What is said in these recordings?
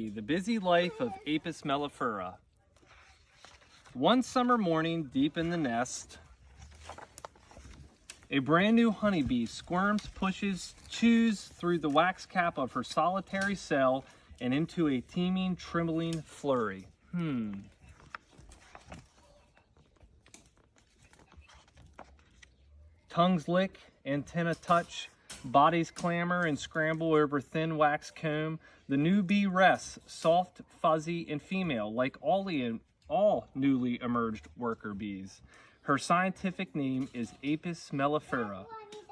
Honeybee, the busy life of Apis mellifera. One summer morning, deep in the nest, a brand new honeybee squirms, pushes, chews through the wax cap of her solitary cell and into a teeming, trembling flurry. Tongues lick, antenna touch, bodies clamor and scramble over thin wax comb. The new bee rests, soft, fuzzy, and female, like all newly emerged worker bees. Her scientific name is Apis mellifera,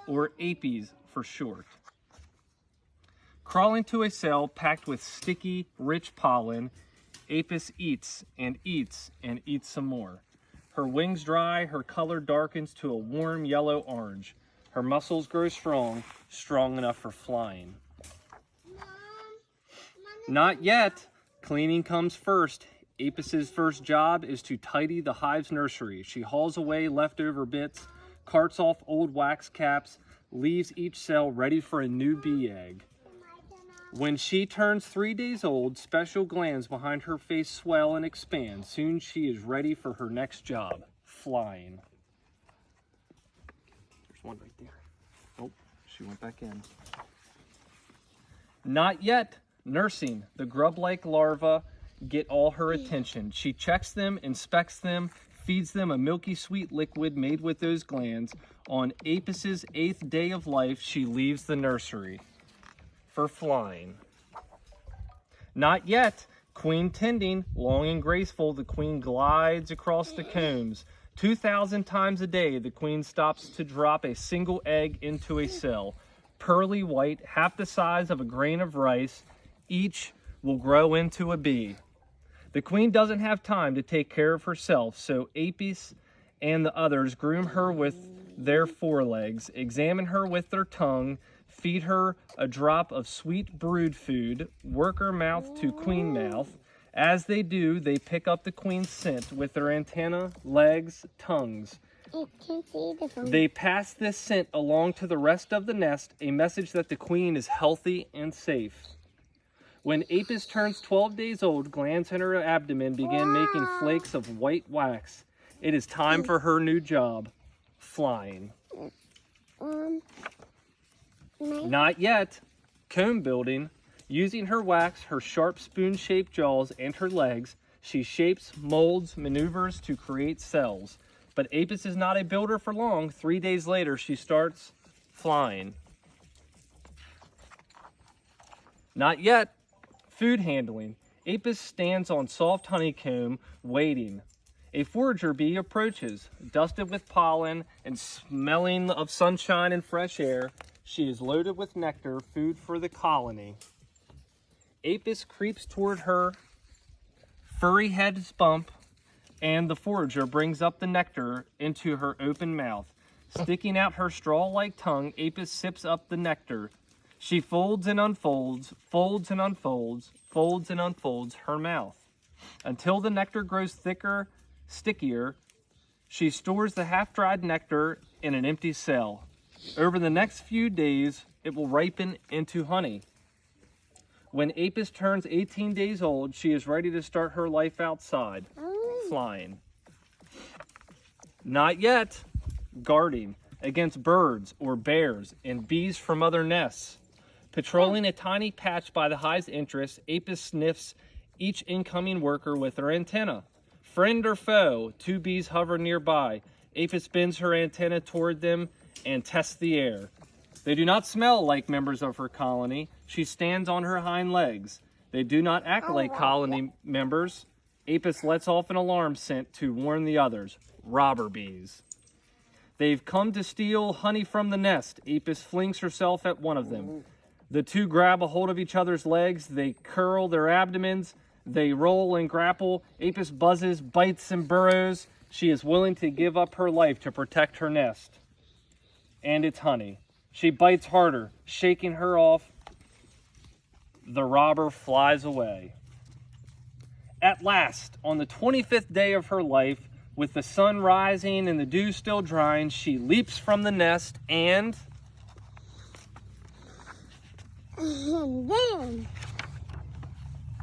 or Apis for short. Crawling to a cell packed with sticky, rich pollen, Apis eats and eats and eats some more. Her wings dry, her color darkens to a warm yellow-orange. Her muscles grow strong, strong enough for flying. Not yet. Cleaning comes first. Apis's first job is to tidy the hive's nursery. She hauls away leftover bits, carts off old wax caps, leaves each cell ready for a new bee egg. When she turns 3 days old, special glands behind her face swell and expand. Soon she is ready for her next job, flying. There's one right there. Oh, she went back in. Not yet. Nursing. The grub-like larvae get all her attention. She checks them, inspects them, feeds them a milky sweet liquid made with those glands. On Apis's 8th day of life, she leaves the nursery for flying. Not yet. Queen tending. Long and graceful, the queen glides across the combs. 2,000 times a day, the queen stops to drop a single egg into a cell. Pearly white, half the size of a grain of rice, each will grow into a bee. The queen doesn't have time to take care of herself, so Apis and the others groom her with their forelegs, examine her with their tongue, feed her a drop of sweet brood food, worker mouth to queen mouth. As they do, they pick up the queen's scent with their antenna, legs, tongues. They pass this scent along to the rest of the nest, a message that the queen is healthy and safe. When Apis turns 12 days old, glands in her abdomen begin making flakes of white wax. It is time for her new job, flying. Not yet. Comb building. Using her wax, her sharp spoon-shaped jaws, and her legs, she shapes, molds, maneuvers to create cells. But Apis is not a builder for long. 3 days later, she starts flying. Not yet. Food handling. Apis stands on soft honeycomb, waiting. A forager bee approaches, dusted with pollen and smelling of sunshine and fresh air. She is loaded with nectar, food for the colony. Apis creeps toward her, furry heads bump, and the forager brings up the nectar into her open mouth. Sticking out her straw-like tongue, Apis sips up the nectar. She folds and unfolds, folds and unfolds, folds and unfolds her mouth. Until the nectar grows thicker, stickier, she stores the half-dried nectar in an empty cell. Over the next few days, it will ripen into honey. When Apis turns 18 days old, she is ready to start her life outside, flying. Not yet. Guarding against birds or bears and bees from other nests. Patrolling a tiny patch by the hive's entrance, Apis sniffs each incoming worker with her antenna. Friend or foe, 2 bees hover nearby. Apis bends her antenna toward them and tests the air. They do not smell like members of her colony. She stands on her hind legs. They do not act like colony members. Apis lets off an alarm scent to warn the others. Robber bees. They've come to steal honey from the nest. Apis flings herself at one of them. The 2 grab a hold of each other's legs. They curl their abdomens. They roll and grapple. Apis buzzes, bites, and burrows. She is willing to give up her life to protect her nest and its honey. She bites harder, shaking her off. The robber flies away. At last, on the 25th day of her life, with the sun rising and the dew still drying, she leaps from the nest and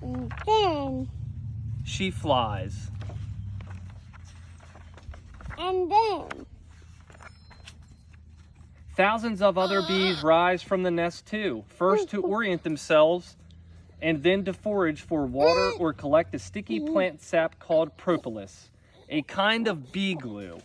And then. She flies. And then. Thousands of other bees rise from the nest too, first to orient themselves and then to forage for water or collect a sticky plant sap called propolis, a kind of bee glue,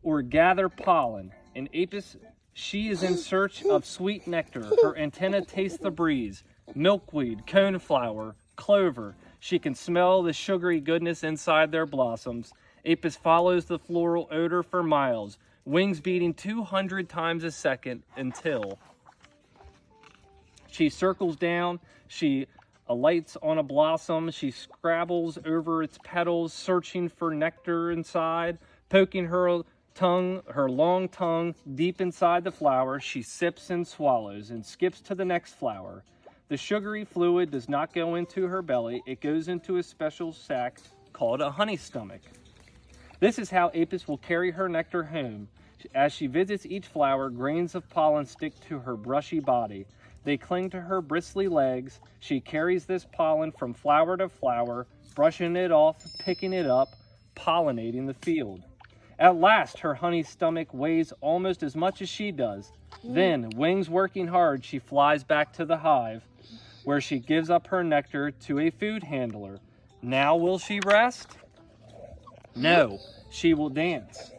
or gather pollen. In Apis, she is in search of sweet nectar. Her antenna tastes the breeze, milkweed, coneflower, clover. She can smell the sugary goodness inside their blossoms. Apis follows the floral odor for miles, wings beating 200 times a second until she circles down, she alights on a blossom, she scrabbles over its petals, searching for nectar inside, poking her long tongue deep inside the flower. She sips and swallows and skips to the next flower. The sugary fluid does not go into her belly, it goes into a special sac called a honey stomach. This is how Apis will carry her nectar home. As she visits each flower, grains of pollen stick to her brushy body. They cling to her bristly legs. She carries this pollen from flower to flower, brushing it off, picking it up, pollinating the field. At last, her honey stomach weighs almost as much as she does. Then, wings working hard, she flies back to the hive, where she gives up her nectar to a food handler. Now will she rest? No, she will dance.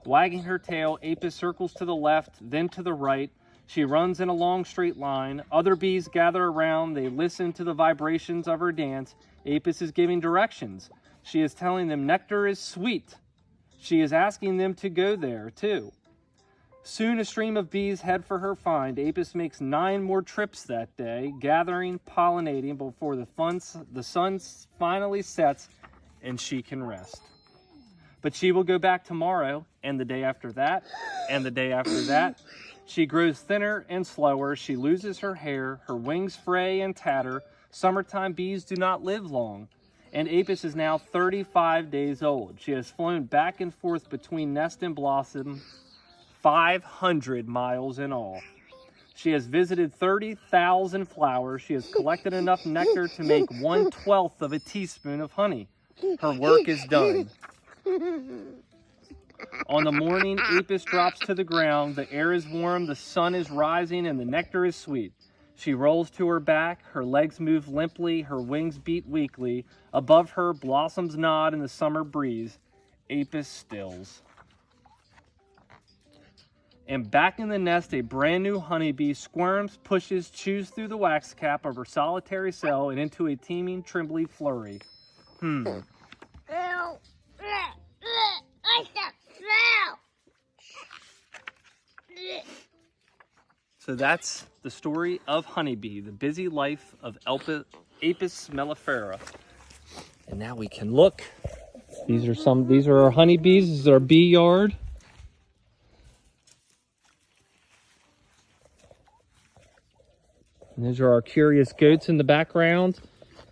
Wagging her tail, Apis circles to the left, then to the right. She runs in a long straight line. Other bees gather around. They listen to the vibrations of her dance. Apis is giving directions. She is telling them nectar is sweet. She is asking them to go there, too. Soon a stream of bees head for her find. Apis makes 9 more trips that day, gathering, pollinating before the sun finally sets and she can rest. But she will go back tomorrow, and the day after that, and the day after that. She grows thinner and slower. She loses her hair. Her wings fray and tatter. Summertime bees do not live long. And Apis is now 35 days old. She has flown back and forth between nest and blossom, 500 miles in all. She has visited 30,000 flowers. She has collected enough nectar to make 1/12 of a teaspoon of honey. Her work is done. On the morning, Apis drops to the ground. The air is warm, the sun is rising, and the nectar is sweet. She rolls to her back. Her legs move limply. Her wings beat weakly. Above her, blossoms nod in the summer breeze. Apis stills. And back in the nest, a brand new honeybee squirms, pushes, chews through the wax cap of her solitary cell and into a teeming, trembly flurry. So that's the story of Honeybee, the busy life of Apis mellifera. And now we can look. These are our honeybees. This is our bee yard. And those are our curious goats in the background.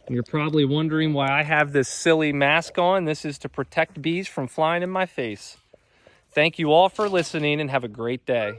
And you're probably wondering why I have this silly mask on. This is to protect bees from flying in my face. Thank you all for listening and have a great day.